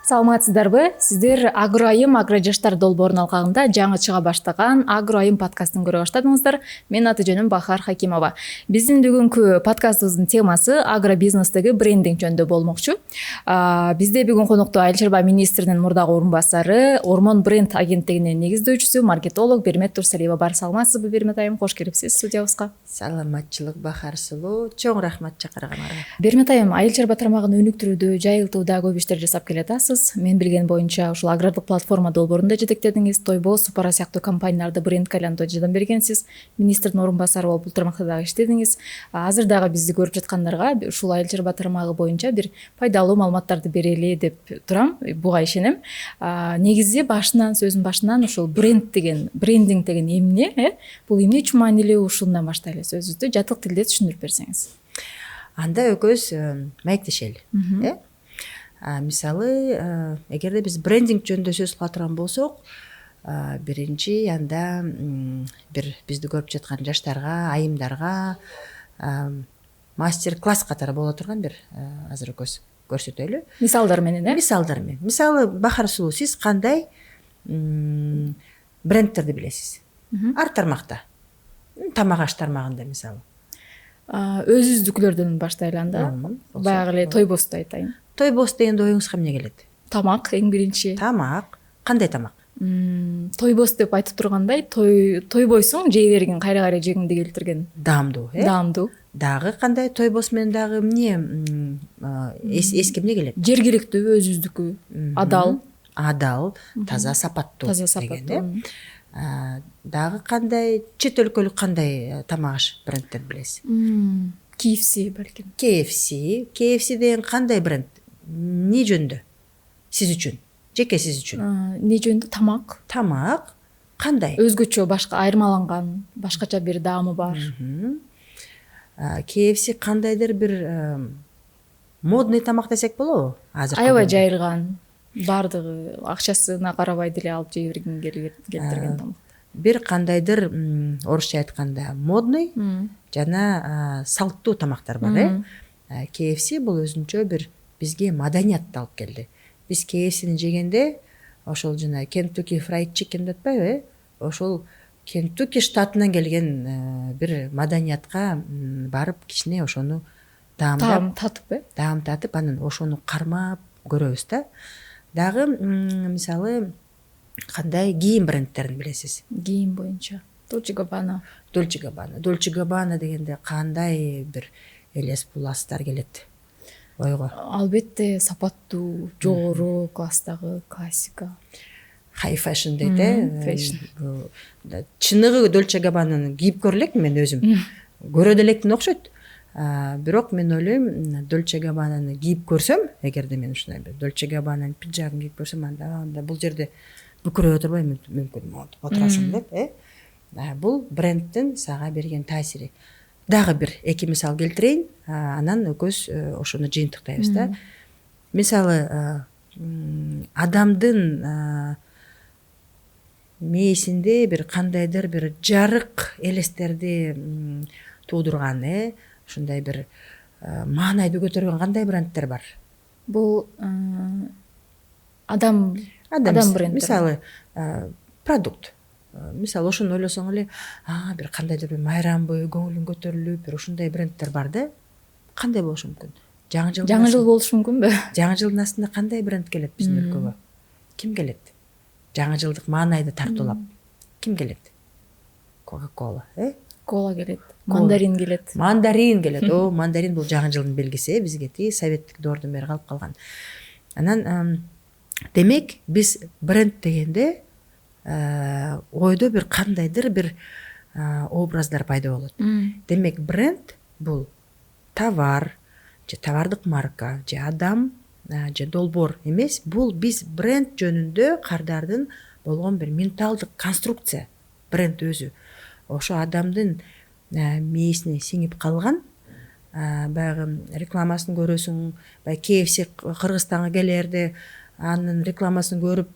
Саламатсыздарбы? Сиздер Агроайым Агро жаштар долбоорунун алкагында жаңы чыга баштаган Агроайым подкастын көрө баштадыңыздар. Менин аты жөнүм Бахар Хакимова. Биздин бүгүнкү подкастыбыздын темасы агробизнестеги брендинг жөнүндө болмокчу. Бизде бүгүн конокто Айыл чарба министринин мурдагы орун басары, Ормон бренд агенттигинин негиздөөчүсү, маркетолог Бермет Турсалиева бар. Саламатсызбы, Бермет айым? Кош келипсиз студиябызга. Саламатчылык Бахар сулуу. Чоң рахмат чакырганыңарга. Бермет айым, айыл чарба тармагын өнүктүрүүдө, жайылтууда көп иштер жасап келатасыз. Мен билген боюнча ушул агрардык платформа долбоорунда жетектедиңиз, Тойбо, Супара сыяктуу компанияларды брендке айлантууга жардам бергенсиз. Министрдин орун басары болуп бул тармакта дагы иштедиңиз. Азыр дагы бизди көрүп жаткандарга ушул айыл чарба тармагы боюнча бир пайдалуу маалыматтарды берели деп турам. Буга ишенем. Негизи сөзүн башынан ушул брендинг деген эмне, бул эмне үчүн маанилүү, ушундан баштайлы сөзүбүздү жатык тилде түшүндүрүп берсеңиз. Анда экөөбүз маектешели. Мисалы, эгерде биз брендинг жөнүндө сөз кыла турган болсок, биринчи анда бир бизди көрүп жаткан жаштарга, айымдарга мастер класс катары боло турган бир азыр экөөбүз көрсөтөлү. Мисалдар менен, Мисалдар менен. Мисалы, Бахар сулуу, сиз кандай брендтерди билесиз? Ар тармакта. Тамак аш тармагында мисалы. Өзүбүздүкүлөрдөн баштайлы анда. Баягы эле Тойбосту айтайын. Тойбос дегенде оюңузга эмне келет? Тамак эң биринчи. Тамак. Кандай тамак? Тойбос деп айтып тургандай, тойбойсуң, жей бергин, кайра жегиңди келтирген. Даамдуу, Даамдуу. Дагы кандай Тойбос менен дагы эмне эске эмне келет? Жергиликтүү, өзүбүздүкү, адал. Адал, таза, сапаттуу. Таза, сапаттуу. Дагы кандай чет өлкөлүк кандай тамак аш брендтер билесиз? KFC балким. KFC деген кандай бренд? Эмне жөнүндө? Сиз үчүн, жеке сиз үчүн. Эмне жөнүндө? Тамак. Тамак кандай? Өзгөчө, башка айырмаланган, башкача бир даамы бар. KFC кандайдыр бир модный тамак десек болобу? Азыр Аябай жайылган, бардыгы акчасына карабай деле алып жей бергин келтирген тамак. Бир кандайдыр орусча айтканда модный жана салттуу тамактар бар, KFC бул өзүнчө бир бизге маданиятты алып келди. Биз KFC'ни жегенде ошол жана Kentucky Fried Chicken деп атпайбы, ошол Kentucky штатынан келген бир маданиятка барып кичине ошону даамдатып, анан ошону кармап көрөбүз да. Дагы мисалы кандай кийим брендтерин билесиз? Кийим боюнча Dolce Gabbana дегенде кандай бир элес буластар келет ойго? Албетте сапаттуу, жогору класстагы классика. High fashion дейт, чыныгы Dolce Gabbana'ны кийип көрө элекмин мен өзүм. Көрө делектин окшойт. Бирок мен ойлойм, Dolce Gabbana'ны кийип көрсөм, эгерде мен ушундай бир Dolce Gabbana'нын пиджагын кийип көрсөм, анда бул жерде бүкүрөп отурбай мүмкүн отурасың деп, Бул брендтин сага берген таасири. Дагы бир эки мисал келтирейин, анан экөөбүз ошону жыйынтыктайбыз да. Мисалы, адамдын мээсинде бир кандайдыр бир жарык элестерди туудурган, ушундай бир маанайды көтөргөн кандай брендтер бар? Бул адам бренди. Мисалы, продукт. Мисалы, ошону ойлосоң эле, бир кандайдыр бир майрамбы, көңүлүң көтөрүлүп, бир ушундай брендтер бар да. Кандай болушу мүмкүн? Жаңы жыл болушу мүмкүнбү? Жаңы жылдын астында кандай бренд келет биздин өлкөгө? Ким келет? Жаңы жылдык маанайды тартуулап. Ким келет? Coca-Cola, Кола келет. Мандарин келет. Мандарин бул жаңы жылдын белгиси, бизге советтик доордон бери калып калган. Анан демек биз бренд дегенде ойдо бир кандайдыр бир образдар пайда болот. Демек бренд бул товар, же товардык марка, же адам, же долбоор эмес, бул биз бренд жөнүндө кардардын болгон бир менталдык конструкция. Бренд өзү ошо адамдын мээсине сиңип калган. Баягы рекламасын көрөсүң, KFC Кыргызстанга келерде анын рекламасын көрүп,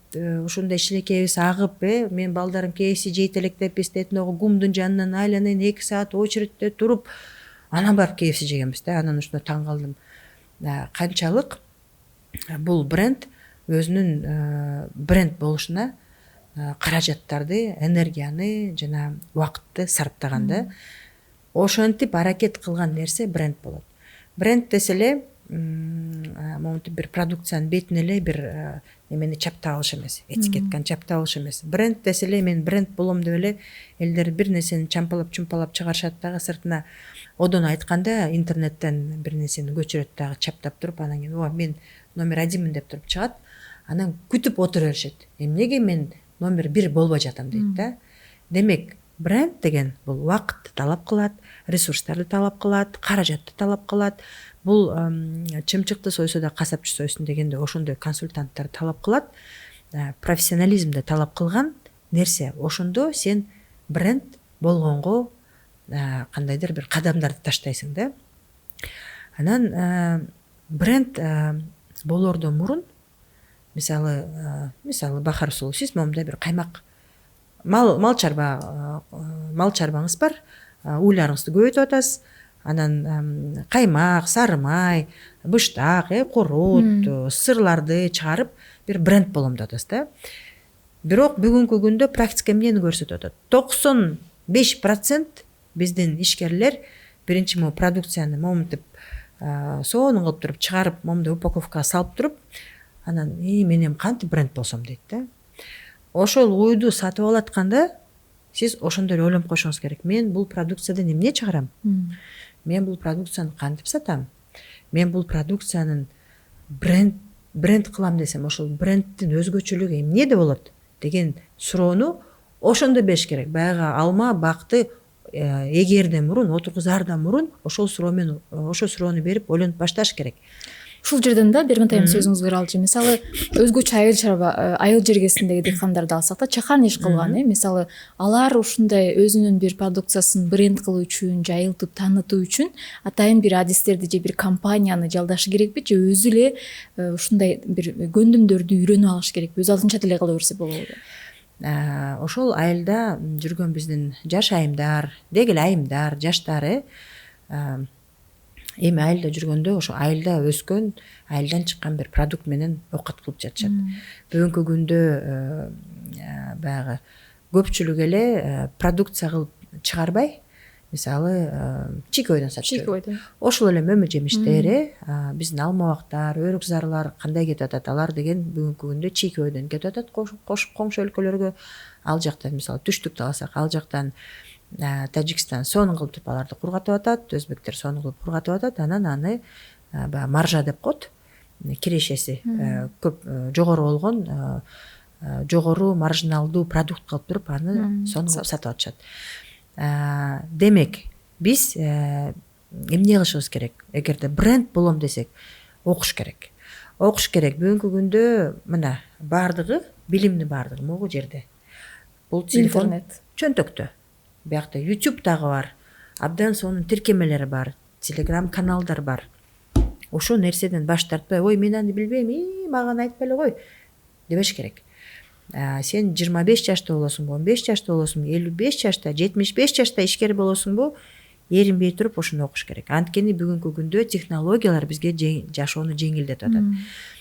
ушундай шилекейибиз агып, мен балдарым KFC жейт элек деп эстетиногу гумдун жанынан айланайын 2 саат очередте туруп, анан барып KFC жегенбиз да. Анан ушуна таң калдым. Канчалык бул бренд өзүнүн бренд болушуна каражаттарды, энергияны жана убакытты сарптаганда ошентип аракет кылган нерсе бренд болот. Бренд десе эле момунтип бир продукциянын бетине эле бир немени чаптап алыш эмес, этикетканы чаптап алыш эмес. Бренд десе эле мен бренд болом деп эле элдер бир нерсени чампалап чумпалап чыгарышат дагы сыртына. Одон айтканда интернеттен бир нерсени көчүрөт дагы чаптап туруп, анан кийин ооба мен номер 1 деп туруп чыгат. Анан күтүп отура беришет. Эмнеге мен номер 1 болбой жатам дейт да. Демек, бренд деген бул убакытты талап кылат, ресурстарды талап кылат, каражатты талап кылат. Бул чымчыкты сойсо да касапчы сойсун дегенде ошондой консультанттар талап кылат. Профессионализмди талап кылган нерсе. Ошондо сен бренд болгонго кандайдыр бир кадамдарды таштайсың да. Анан бренд болордон мурун мисалы Бахар Сулу, сиз момундай бир каймак мал чарбаңыз бар, уйларыңызды көбөйтүп атасыз. Анан каймак, сары май, быштак, корут, сырларды чыгарып бир бренд болом деп атасыз да. Бирок бүгүнкү күндө практика эмнени көрсөтүп атат? 95% биздин ишкерлер биринчи могу продукцияны момунтип сонун кылып туруп чыгарып, момундай упаковкага салып туруп, анан мен эми кантип бренд болсом дейт да. Ошол уйду сатып алатканда сиз ошондой эле ойлонуп коюшуңуз керек. Мен бул продукциядан эмне чыгарам? Мен бул продукцияны кантип сатам? Мен бул продукциянын бренд кылам десем, ошол брендтин өзгөчөлүгү эмнеде болот деген суроону ошондо бериш керек. Баягы алма бакты эгерден мурун, отургузаардан мурун ошол суроону берип ойлонуп башташ керек. Ушул жерден да бир атайын сөзүңүзгө кыралчы. Мисалы, өзгөчө айыл жергесиндеги дыйкандарды алсак да, чакан иш кылган, мисалы, алар ушундай өзүнүн бир продукциясын бренд кылуу үчүн, жайылтып таанытуу үчүн атайын бир адистерди же бир компанияны жалдашы керекпи, же өзү эле ушундай бир көндүмдөрдү үйрөнүп алыш керекпи, өз алдынча деле кыла берсе болобу? Ошол айылда жүргөн биздин жаш айымдар, деги эле айымдар, жаштар эми айылда жүргөндө ошо айылда өскөн, айылдан чыккан бир продукт менен оокат кылып жатышат. Бүгүнкү күндө баягы көпчүлүк эле продукция кылып чыгарбай, мисалы чийкөөдөн сатып жүрөт. Ошол эле мөмө жемиштер, биздин алмабактар, өрүкзарлар кандай кетип атат? Алар деген бүгүнкү күндө чийкөөдөн кетип атат коңшу өлкөлөргө. Ал жактан мисалы түштүктү алсак, ал жактан Тажикстан сонун кылып туруп аларды кургатып атат, өзбектер сонун кылып кургатып атат. Анан аны баягы маржа деп коет. Кирешеси көп жогору болгон, жогору маржиналдуу продукт кылып туруп аны сонун кылып сатып атышат. Демек, биз эмне кылышыбыз керек? Эгерде бренд болом десек, окуш керек. Бүгүнкү күндө мына баардыгы, билимдин баардыгы могу жерде. Бул телефон чөнтөктө. Биякта YouTube дагы бар. Абдан сонун тиркемелери бар, Telegram каналдар бар. Ошол нерседен баш тартпай, ой мен аны билбейм, мага айтпай эле кой дебеш керек. Сен 25 жашта болосуңбу, 15 жашта болосуңбу, 55 жашта, 75 жашта ишкер болосуңбу, эринбей туруп ошону окуш керек. Анткени бүгүнкү күндө технологиялар бизге жашоону жеңилдетип атат.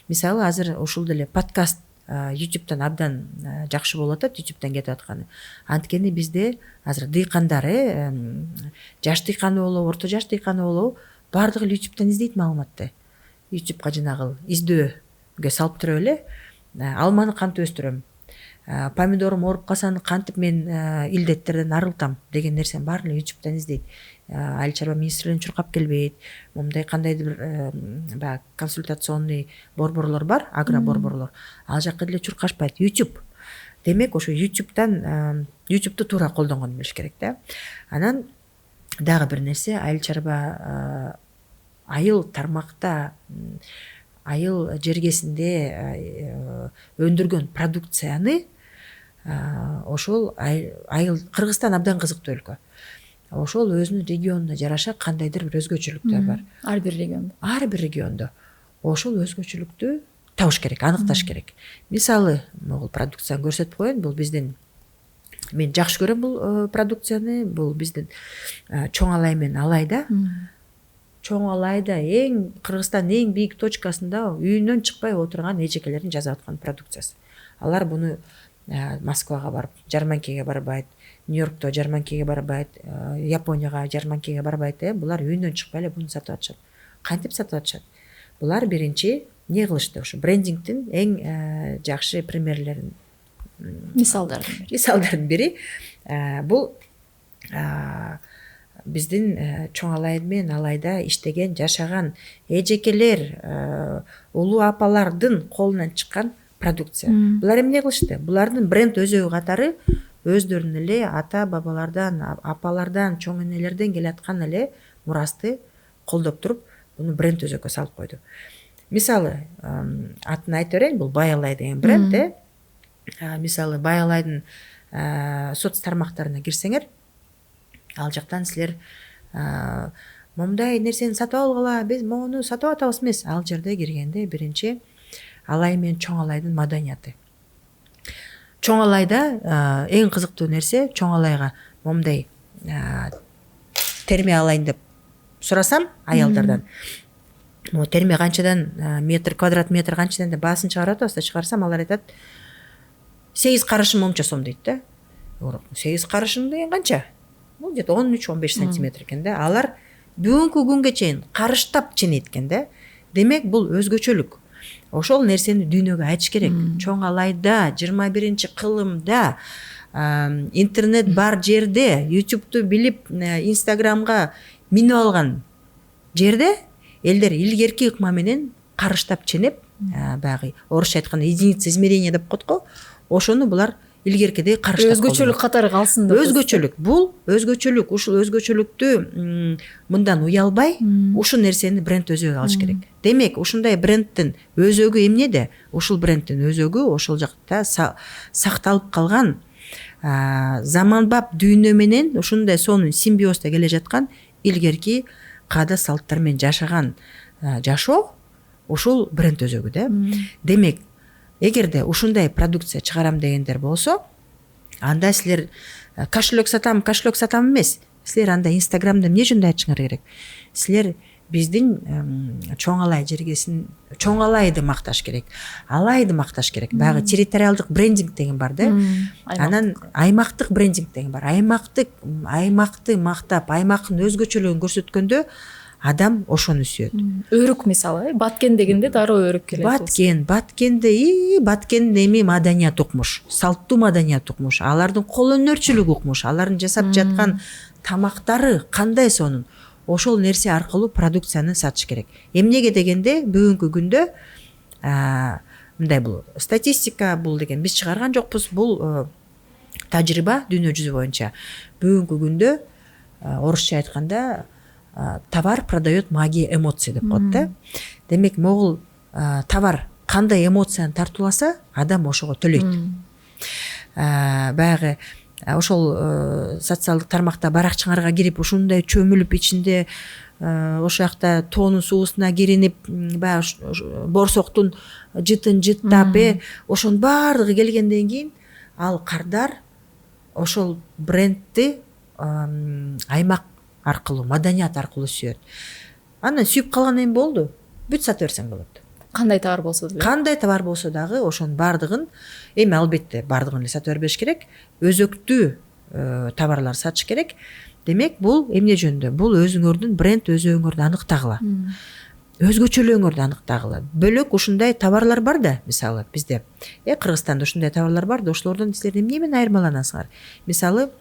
Мисалы, азыр ушул деле подкаст YouTube'дан абдан жакшы болуп атат, YouTube'дан кетип атканы. Анткени бизде азыр дыйкандар, жаш дыйканы болобу, орто жаш дыйканы болобу, баардыгы YouTube'дан издейт маалыматты. YouTube'га жанагы издөөгө салып туруп эле, алманы кантип өстүрөм, помидорум ооруп калса кантип мен илдеттерден арылтам деген нерсени баарын эле YouTube'дан издейт. Айыл чарба министрлигинен чуркап келбейт. Момундай кандайдыр бир баягы консультационный борборлор бар, агроборборлор. Ал жакка деле чуркашпайт. YouTube. Демек, ошо YouTube'ду туура колдонгон билиш керек да. Анан дагы бир нерсе, айыл чарба айыл тармакта, айыл жергесинде өндүргөн продукцияны ошол айыл Кыргызстан абдан кызыктуу өлкө. Ошол өзүнүн регионуна жараша кандайдыр бир өзгөчөлүктөр бар. Ар бир региондо ошол өзгөчөлүктү табыш керек, аныкташ керек. Мисалы, могул продукцияны көрсөтүп коеюн, бул биздин, мен жакшы көрөм бул продукцияны, бул биздин чоң алай менен алайда Чоң Алайда Кыргызстандын эң бийик точкасында үйүнөн чыкпай отурган эжекелердин жасап аткан продукциясы. Алар буну Москвага барып, жарманкеге барбайт, Нью-Йоркто жарманкеге барбайт, Японияга жарманкеге барбайт. Булар үйүнөн чыкпай эле буну сатып атышат. Кантип сатып атышат? Булар биринчи не кылышты? Ошо брендингдин эң жакшы примерлерин, мисалдардын бири бул биздин Чоң Алай менен Алайда иштеген, жашаган эжекелер, улуу апалардын колунан чыккан продукция. Булар эмне кылышты? Булардын бренд өзөгү катары өздөрүнүн эле ата бабалардан, апалардан, чоң энелерден келаткан эле мурасты колдоп туруп, буну бренд өзөгкө салып койду. Мисалы, атын айтып берейин, бул Бай Алай деген бренд. Мисалы, Бай Алайдын соц тармактарына кирсеңер, ал жактан силер момундай нерсени сатып алгыла, биз моуну сатып атабыз эмес. Ал жерде киргенде биринчи Алай менен Чоң Алайдын маданияты. Чоң Алайда эң кызыктуу нерсе, Чоң Алайга момундай терме алайын деп сурасам аялдардан, терме канчадан метр, квадрат метр канчадан деп баасын чыгарып атабыз да, чыгарсам алар айтат 8 карышым момча сом дейт да. 8 карышым деген канча? Бул где-то 13-15 сантиметр экен да. Алар бүгүнкү күнгө чейин карыштап ченейт экен да. Демек бул өзгөчөлүк. Ошол нерсени дүйнөгө айтыш керек. Чоң Алайда 21 кылымда интернет бар жерде, YouTube'ду билип, Instagramга минип алган жерде элдер илгерки ыкма менен карыштап ченеп, баягы орусча айтканда единица измерения деп коет го. Ошону булар илгеркидей карыштап койду. Өзгөчөлүк катары калсын деп. Өзгөчөлүк. Бул өзгөчөлүк. Ушул өзгөчөлүктү мындан уялбай, ушул нерсени бренд өзөгү алыш керек. Демек, ушундай брендтин өзөгү эмнеде? Ушул брендтин өзөгү ошол жакта сакталып калган, заманбап дүйнө менен ушундай сонун симбиозда келе жаткан илгерки каада салттар менен жашаган жашоо ушул бренд өзөгү да. Демек, эгерде ушундай продукция чыгарам дегендер болсо, анда силер кошелек сатам эмес. Силер анда Инстаграмда эмне жөнүндө айтышыңар керек? Силер биздин Чоң Алай жергесин, Чоң Алайды макташ керек. Алайды макташ керек. Баягы территориалдык брендинг деген бар да. Анан аймактык брендинг деген бар. Аймакты мактап, аймактын өзгөчөлүгүн көрсөткөндө адам ошону сүйөт. Өрүк мисалы, Баткен дегенде дароо өрүк келет. Баткендин эми маданият укмуш, салттуу маданият укмуш, алардын кол өнөрчүлүгү укмуш, алардын жасап жаткан тамактары кандай сонун. Ошол нерсе аркылуу продукцияны сатыш керек. Эмнеге дегенде бүгүнкү күндө мындай бул статистика бул деген биз чыгарган жокпуз, бул тажрыйба дүйнө жүзү боюнча. Бүгүнкү күндө орусча айтканда товар продает магия эмоций деп коет да. Демек, могул товар кандай эмоцияны тартууласа, адам ошого төлөйт. Баягы ошол социалдык тармакта баракчаңарга кирип, ушундай чөмүлүп ичинде ошол жакта тоонун суусуна киринип, баягы борсоктун жытын жыттап, ошонун баардыгы келгенден кийин ал кардар ошол брендти аймак аркылуу, маданият аркылуу сүйөт. Анан сүйүп калган эми болду, бүт сата берсең болот. Кандай товар болсо деле. Кандай товар болсо дагы ошонун баардыгын, эми албетте баардыгын эле сата бербеш керек, өзөктүү товарлар сатыш керек. Демек, бул эмне жөнүндө? Бул өзүңөрдүн бренд өзөгүңөрдү аныктагыла. Өзгөчөлүгүңөрдү аныктагыла. Бөлөк ушундай товарлар бар да, мисалы бизде. Кыргызстанда ушундай товарлар бар да, ошолордон силер эмне менен айырмаланасыңар? Мисалы,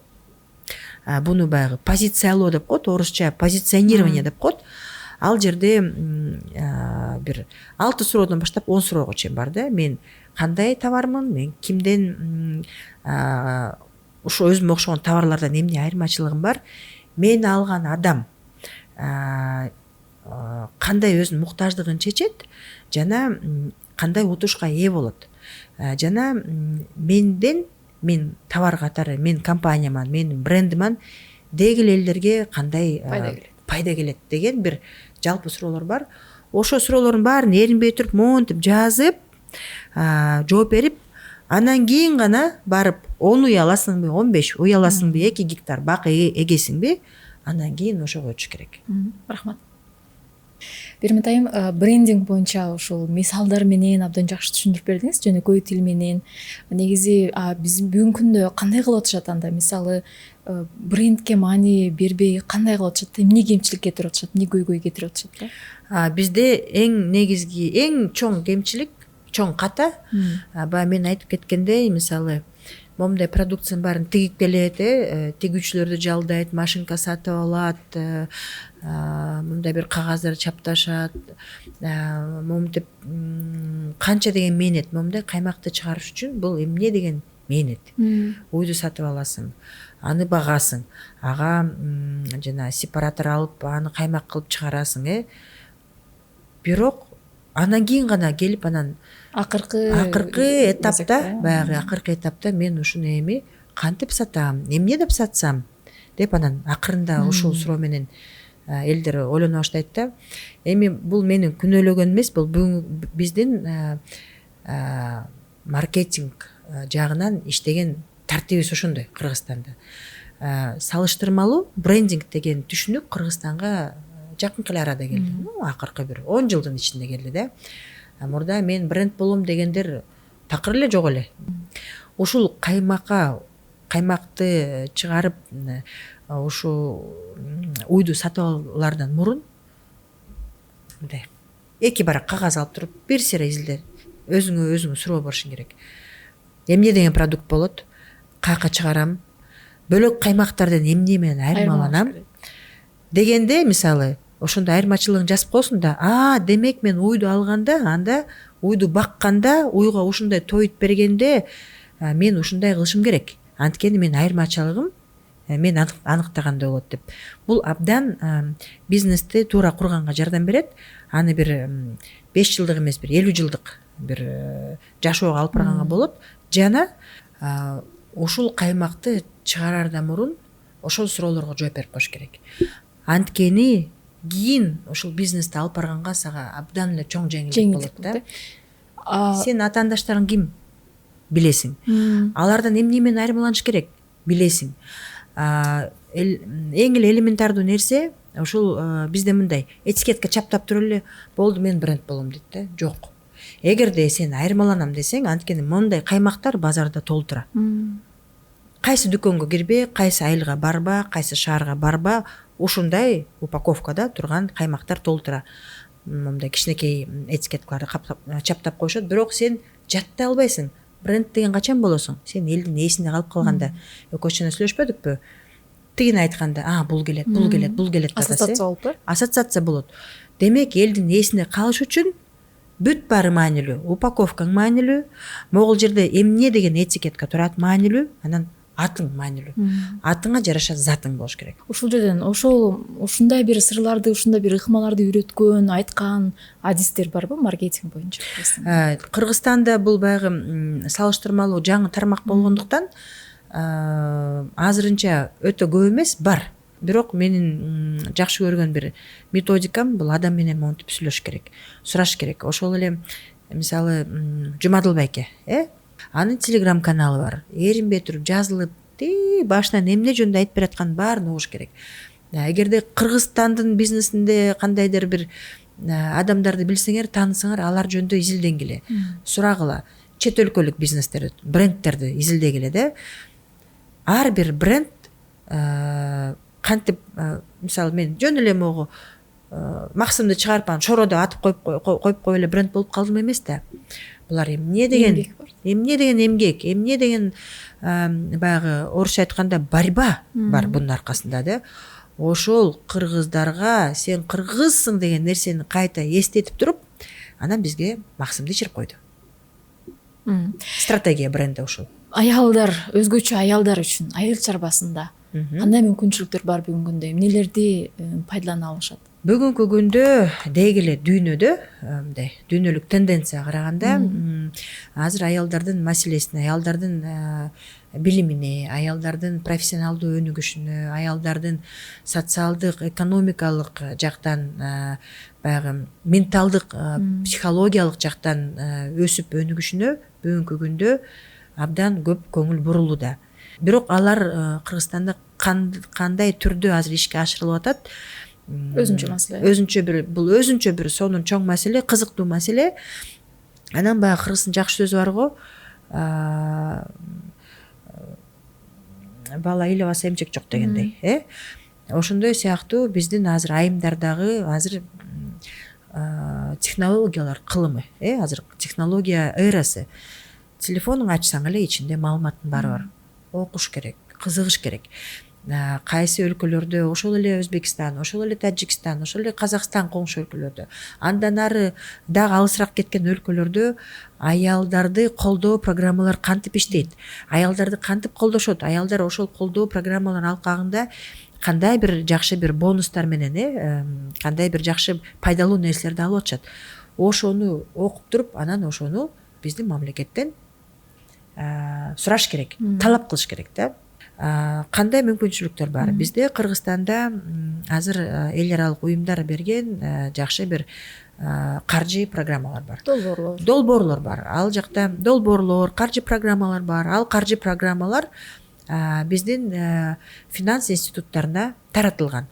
буну баягы позициялоо деп коет, орусча позиционирование деп коет. Ал жерде бир 6 суроодон баштап 10 суроого чейин бар да. Мен кандай товармын, мен кимден ушу өзүмө окшогон товарлардан эмне айырмачылыгым бар, мени алган адам кандай өзүнүн муктаждыгын чечет жана кандай утушка ээ болот. Жана мен товар катары, мен компанияман, менин брендиман дегил элдерге кандай пайда келет деген бир жалпы суроолор бар. Ошо суроолордун баарын эринбей туруп, монтип жазып, жооп берип, анан кийин гана барып 10 үй аласыңбы, 15 үй аласыңбы, 2 гектар бак эгесиңби, андан кийин ошого өтүш керек. Рахмат. Бермет айым, брендинг боюнча ушул мисалдар менен абдан жакшы түшүндүрүп бердиңиз, жөнөкөй тил менен. Негизи биз бүгүнкү күндө кандай кылып атышат анда? Мисалы, брендке маани бербей кандай кылып атышат? Эмне кемчилик кетирип атышат? Эмне көйгөй кетирип атышат да? Бизде эң негизги, эң чоң кемчилик, чоң ката, баягы мен айтып кеткендей, мисалы момундай продукциянын баарын тигип келет, тигүүчүлөрдү жалдайт, машинка сатып алат, мындай бир кагаздар чапташат, момунтип канча деген мээнет, момундай каймакты чыгарыш үчүн бул эмне деген мээнет. Уйду сатып аласың, аны багасың, ага жана сепаратор алып, аны каймак кылып чыгарасың, бирок андан кийин гана келип анан акыркы этапта, баягы акыркы этапта мен ушуну эми кантип сатам, эмне деп сатсам деп анан акырында ушул суроо менен элдер ойлоно баштайт да. Эми бул менин күнөөлөгөнүм эмес, бул биздин маркетинг жагынан иштеген тартибибиз ошондой Кыргызстанда. Салыштырмалуу брендинг деген түшүнүк Кыргызстанга жакынкы эле арада келди. Акыркы бир 10 жылдын ичинде келди да. Мурда мен бренд болом дегендер такыр эле жок эле. Ушул каймакты чыгарып, ушу уйду сатып алуулардан мурун мындай эки барак кагаз алып туруп, бир сыйра изилде өзүңө суроо беришиң керек. Эмне деген продукт болот? Каяка чыгарам? Бөлөк каймактардан эмне менен айырмаланам? Дегенде, мисалы, ошондо айырмачылыгын жазып коесуң да, демек мен уйду алганда, анда уйду бакканда, уйга ушундай тоют бергенде мен ушундай кылышым керек. Анткени менин айырмачылыгым мен аныктагандай болот деп. Бул абдан бизнести туура курганга жардам берет. Аны бир 5 жылдык эмес, бир 50 жылдык бир жашоого алып барганга болот. Жана ушул каймакты чыгарардан мурун ошол суроолорго жооп берип коюш керек. Анткени кийин ушул бизнести алып барганга сага абдан эле чоң жеңилдик болот да. Сен атаандаштарың ким? Билесиң. Алардан эмне менен айырмаланыш керек? Билесиң. Эң эле элементардуу нерсе ушул бизде мындай этикетка чаптап туруп эле болду мен бренд болом дейт да. Жок. Эгерде сен айырмаланам десең, анткени мондай каймактар базарда толтура. Кайсы дүкөнгө кирбе, кайсы айылга барба, кайсы шаарга барба, ушундай упаковкада турган каймактар толтура. Мондай кичинекей этикеткаларды чаптап коюшат, бирок сен жаттай албайсың. Бренд деген качан болосуң? Сен элдин эсинде калып калганда. Экөөчүнө сүйлөшпөдүкпү? Тигини айтканда, бул келет, бул келет, бул келет деп ассоциация болуп турат. Ассоциация болот. Демек, элдин эсинде калыш үчүн бүт баары маанилүү, упаковкаң маанилүү, могул жерде эмне деген этикетка турат маанилүү, анан атың маанилүү. Атыңа жараша затың болуш керек. Ушул жерден ушундай бир сырларды, ушундай бир ыкмаларды үйрөткөн, айткан адистер барбы маркетинг боюнча? Кыргызстанда бул баягы салыштырмалуу жаңы тармак болгондуктан азырынча өтө көп эмес, бар. Бирок менин жакшы көргөн бир методикам бул адам менен монтип сүйлөш керек, сураш керек. Ошол эле мисалы Жумадыл байке, анын телеграм каналы бар. Эринбей туруп жазылып, башынан эмне жөнүндө айтып бераткан баарын угуш керек. Эгерде Кыргызстандын бизнесинде кандайдыр бир адамдарды билсеңер, таанысаңар, алар жөнүндө изилденгиле, сурагыла. Чет өлкөлүк бизнестерди, брендтерди изилдегиле да. Ар бир бренд кантип, мисалы мен жөн эле могу максымды чыгарып анан шороодо атып коюп эле бренд болуп калдым эмес да. Булар эмне деген эмгек, эмне деген баягы орусча айтканда борьба бар бунун аркасында да. Ошол кыргыздарга сен кыргызсың деген нерсени кайта эстетип туруп, анан бизге максымды ичирип койду. Стратегия бренди ошол. Аялдар, өзгөчө аялдар үчүн айыл чарбасында кандай мүмкүнчүлүктөр бар бүгүнкү күндө? Эмнелерди пайдалана алышат? Бүгүнкү күндө деги эле дүйнөдө мындай дүйнөлүк тенденцияга караганда азыр аялдардын маселесине, аялдардын билимине, аялдардын профессионалдуу өнүгүшүнө, аялдардын социалдык, экономикалык жактан, баягы менталдык, психологиялык жактан өсүп өнүгүшүнө бүгүнкү күндө абдан көп көңүл бурулууда. Бирок алар Кыргызстанда кандай түрдө азыр ишке ашырылып атат? өзүнчө маселе. өзүнчө бир сонун чоң маселе, кызыктуу маселе. Анан баягы кыргыздын жакшы сөзү бар го, бала ыйлабаса эмчек жок дегендей. Ошондой сыяктуу биздин азыр айымдардагы азыр технологиялар кылымы, азыр технология эрасы. Телефонун ачсаң эле ичинде маалыматтын баары бар. Окуш керек, кызыгыш керек. Кайсы өлкөлөрдө, ошол эле Өзбекстан, ошол эле Тажикстан, ошол эле Казакстан коңшу өлкөлөрдө, андан ары дагы алысыраак кеткен өлкөлөрдө аялдарды колдоо программалар кантип иштейт, аялдарды кантип колдошот, аялдар ошол колдоо программаларынын алкагында кандай бир жакшы бир бонустар менен, кандай бир жакшы пайдалуу нерселерди алып атышат. Ошону окуп туруп, анан ошону биздин мамлекеттен сураш керек, талап кылыш керек да. Кандай мүмкүнчүлүктөр бар? Бизде Кыргызстанда азыр эл аралык уюмдар берген жакшы бир каржы программалар бар. Долбоорлор бар. Ал жакта долбоорлор, каржы программалар бар. Ал каржы программалар биздин финанс институттарына таратылган.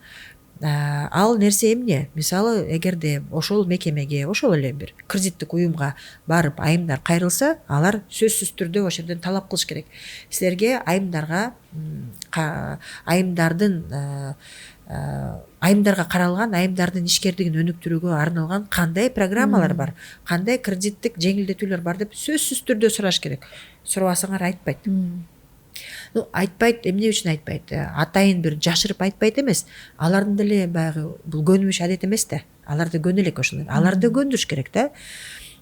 Ал нерсе эмне? Мисалы, эгерде ошол мекемеге, ошол эле бир кредиттик уюмга барып айымдар кайрылса, алар сөзсүз түрдө ошол жерден талап кылыш керек. Силерге айымдарга айымдарга каралган, айымдардын ишкердигин өнүктүрүүгө арналган кандай программалар бар, кандай кредиттик жеңилдетүүлөр бар деп сөзсүз түрдө сураш керек. Сурабасаңар айтпайт. Айтпайт, эмне үчүн айтпайт? Атайын бир жашырып айтпайт эмес. Алардын деле баягы бул көнүмүш адет эмес да. Аларды көнө элек ошол. Аларды көндүрүш керек да.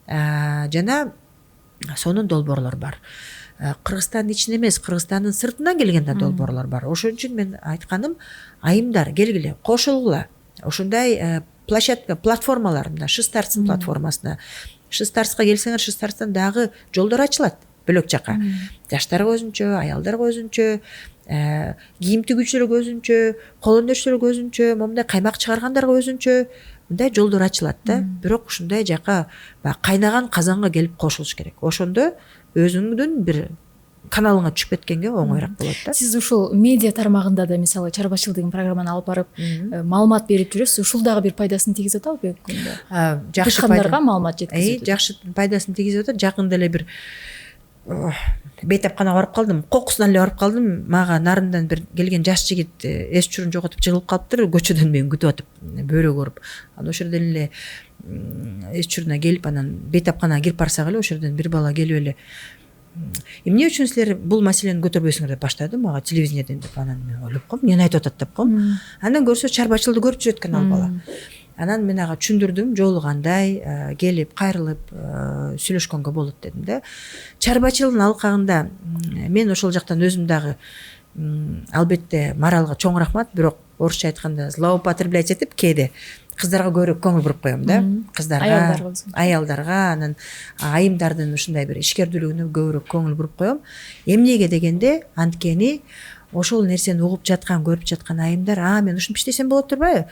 Жана сонун долбоорлор бар. Кыргызстандын ичинде эмес, Кыргызстандын сыртынан келген да долбоорлор бар. Ошон үчүн мен айтканым, айымдар келгиле, кошулгула. Ошондой площадка, платформалар, мына Шыстарстын платформасына. Шыстарска келсеңер, Шыстарстан дагы жолдор ачылат. Бөлөк жака. Жаштарга өзүнчө, аялдарга өзүнчө, кийим тигүүчүлөргө өзүнчө, кол өнөрчүлөргө өзүнчө, момундай каймак чыгаргандарга өзүнчө мындай жолдор ачылат да. Бирок ушундай жака кайнаган казанга келип кошулуш керек. Ошондо өзүңдүн бир каналыңа түшүп кеткенге оңоюраак болот да. Сиз ушул медиа тармагында да мисалы чарбачыл деген программаны алып барып, маалымат берип жүрөсүз. Ушул дагы бир пайдасын тийгизип атабы бүгүнкү күндө? Жакшы пайдагандарга маалымат жеткизип. Жакшы пайдасын тийгизип атат. Жакында эле бир бейтапканага барып калдым, кокусунан эле барып калдым. Мага нарындан бир келген жаш жигит эс чурун жоготуп жыгылып калыптыр, көчөдөн мени күтүп атып, бөрө көрүп. Анан ошол жерден эле эс чуруна келип, анан бейтапканага кирип барсак эле ошол жерден бир бала келип эле эмне үчүн силер бул маселени көтөрбөйсүңөр деп баштады мага телевидениеден деп. Анан мен ойлоп калдым, эмне айтып атат деп калдым. Андан көрсө чарбачылды көрүп жүрөт экен ал бала. Анан мен ага түшүндүрдүм, жолу кандай, келип кайрылып сүйлөшкөнгө болот дедим да. Чарбачылдын алкагында мен ошол жактан өзүм дагы албетте Маралга чоң рахмат, бирок орусча айтканда злоупотреблять этип кээде кыздарга көбүрөөк көңүл буруп коем да. Кыздарга, аялдарга, анан айымдардын ушундай бир ишкердүүлүгүнө көбүрөөк көңүл буруп коем. Эмнеге дегенде, анткени ошол нерсени угуп жаткан, көрүп жаткан айымдар, мен ушинтип иштесем болот турбайбы?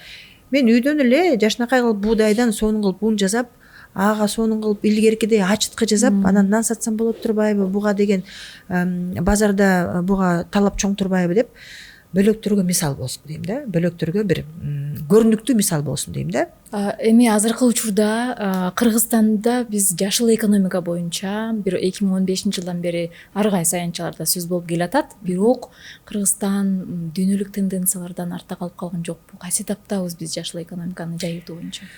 Мен үйдөн эле жашынакай кылып буудайдан сонун кылып ун жасап, ага сонун кылып илгеркидей ачыткы жасап, анан нан сатсам болот турбайбы? Буга деген базарда буга талап чоң турбайбы деп бөлөктөргө мисал болсун дейм да. Бөлөктөргө бир көрүнүктүү мисал болсун дейм да. Эми азыркы учурда Кыргызстанда биз жашыл экономика боюнча бир 2015-жылдан бери ар кайсы аянтчаларда сөз болуп келатат. Бирок Кыргызстан дүйнөлүк тенденциялардан артта калып калган жокпу? Кайсы таптабыз биз жашыл экономиканы жайылтуу боюнча?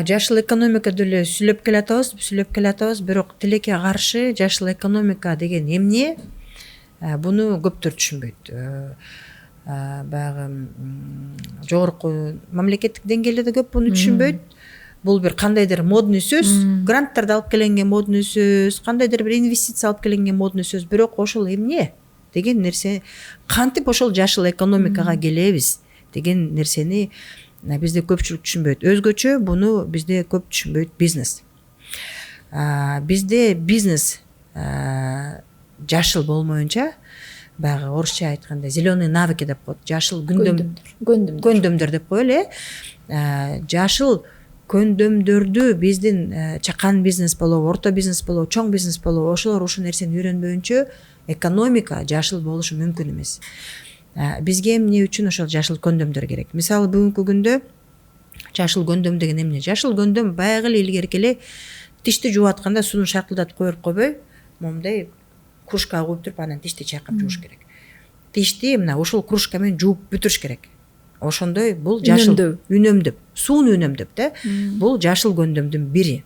Жашыл экономика деле сүйлөп келатабыз, бирок тилекке каршы жашыл экономика деген эмне? Буну көптөр түшүнбөйт. Баягы жогорку мамлекеттик деңгээлде да көп буну түшүнбөйт. Бул бир кандайдыр модный сөз, гранттарды алып келенген модный сөз, кандайдыр бир инвестиция алып келенген модный сөз. Бирок ошол эмне деген нерсе, кантип ошол жашыл экономикага келебиз деген нерсени бизде көпчүлүк түшүнбөйт. Өзгөчө буну бизде көп түшүнбөйт бизнес. Бизде бизнес жашыл болмоюнча, баягы орусча айтканда зеленые навыки деп коет, жашыл көндөмдөр деп коелу. Жашыл көндөмдөрдү биздин чакан бизнес болобу, орто бизнес болобу, чоң бизнес болобу, ошолор ушул нерсени үйрөнбөйүнчө экономика жашыл болушу мүмкүн эмес. Бизге эмне үчүн ошол жашыл көндөмдөр керек? Мисалы бүгүнкү күндө Жашыл көндөм деген эмне? Жашыл көндөм баягы эле илгерки эле тишти жууп атканда сууну шаркылдатып коюп койбой, момундай кружкага куюп туруп анан тишти чайкап жууш керек. Тишти мына ошол кружка менен жууп бүтүрүш керек. Ошондой бул жашыл үнөмдөп, сууну үнөмдөп да. Бул жашыл көндөмдүн бири.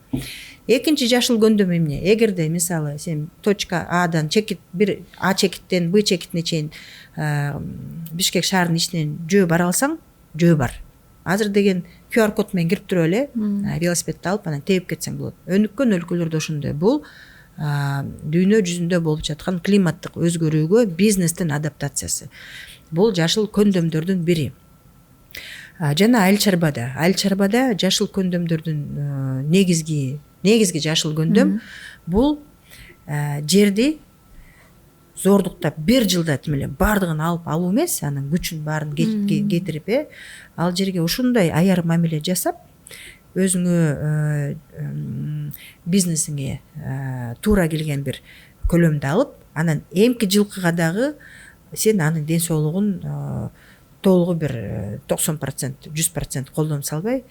Экинчи жашыл көндөм эмне? Эгерде мисалы сен точка Адан чекит бир А чекиттен Б чекитине чейин Бишкек шаарынын ичинен жөө бара алсаң, жөө бар. Азыр деген QR код менен кирип туруп эле велосипедти алып анан терип кетсең болот. Өнүккөн өлкөлөрдө ошондой. Бул дүйнө жүзүндө болуп жаткан климаттык өзгөрүүгө бизнестин адаптациясы. Бул жашыл көндөмдөрдүн бири. Жана айыл чарбада жашыл көндөмдөрдүн негизги жашыл көндөм бул жерди зордуктап бир жылда тим эле бардыгын алып алуу эмес, анын күчүн баарын кетирип, ал жерге ушундай аяр мамиле жасап, өзүңө бизнесиңе туура келген бир көлөмдү алып, анан эмки жылкыга дагы сен анын ден соолугун толугу бир 90%, 100% колдонуп салбай,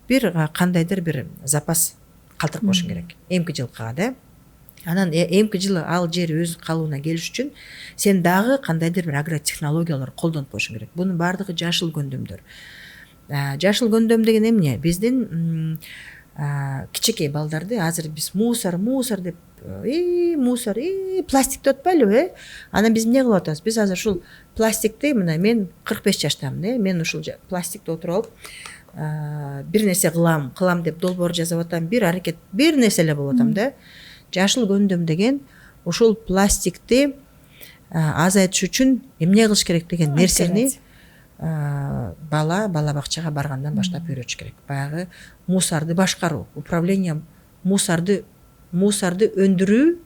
бир кандайдыр бир запас калтырып коюшуң керек. Эмки жылкыга да. Анан эмки жылы ал жер өз калыбына келиш үчүн сен дагы кандайдыр бир агротехнологиялар колдонуп коюшуң керек. Бунун баардыгы жашыл көндөмдөр. Жашыл көндөм деген эмне? Биздин кичинекей балдарды азыр биз мусор деп мусор пластик деп атпайлыбы? Анан биз эмне кылып атабыз? Биз азыр ушул пластикти, мына мен 45 жаштамын, мен ушул пластикти отуруп алып бир нерсе кылам деп долбоор жазып атам, бир аракет, бир нерсе эле болуп атам да. Жашыл көндөм деген ушул пластикти азайтыш үчүн эмне кылыш керек деген нерсени бала бакчага баргандан баштап үйрөтүш керек. Баягы мусорду башкаруу, управление мусорду өндүрүү,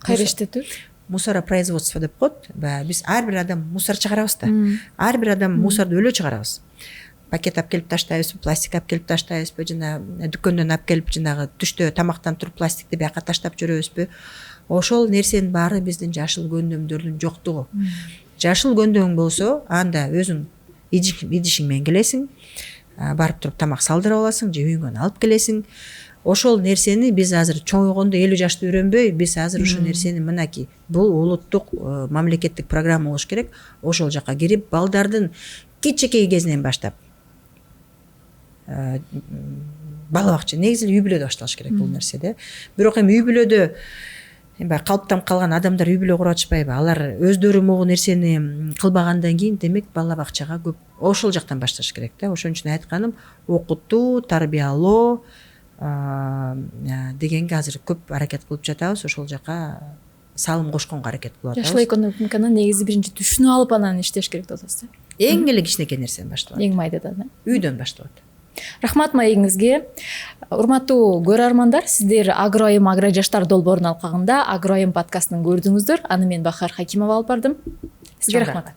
кайрештетүү, мусоропроизводство деп коет. Биз ар бир адам мусор чыгарабыз да. Ар бир адам мусорду өлө чыгарабыз. Пакет алып келип таштайбызбы, пластик алып келип таштайбызбы, жана дүкөндөн алып келип жанагы түштө тамактан туруп пластикти бияка таштап жүрөбүзбү? Ошол нерсенин баары биздин жашыл көндөмдөрдүн жоктугу. Жашыл көндөмүң болсо, анда өзүң идишиң менен келесиң, барып туруп тамак салдырып аласың, же үйүңөн алып келесиң. Ошол нерсени биз азыр чоңойгондо 50 жашта үйрөнбөй, биз азыр ушул нерсени мынакей, бул улуттук мамлекеттик программа болуш керек. Ошол жака кирип, балдардын кичинекей кезинен баштап бала бакча, негизи үй бүлөдө башталыш керек бул нерсе да. Бирок эми үй бүлөдө калыптанып калган адамдар үй бүлө куруп атышпайбы? Алар өздөрү могу нерсени кылбагандан кийин, демек бала бакчага көп ошол жактан башташ керек да. Ошон үчүн айтканым, окутуу, тарбиялоо дегенге азыр көп аракет кылып жатабыз. Ошол жака салым кошконго аракет кылып атабыз. Жашыл экономиканын негизи биринчи түшүнүп алып анан иштеш керек деп атасыз. Эң эле кичинекей нерседен башталат. Эң майдадан. Үйдөн башталат. Рахмат маегиңизге. Урматтуу көрөрмандар, сиздер Агроайым Агро жаштар долбоорун алкагында Агроайым подкастын көрдүңүздөр. Аны мен Бахар Хакимова алып бардым. Сизге рахмат.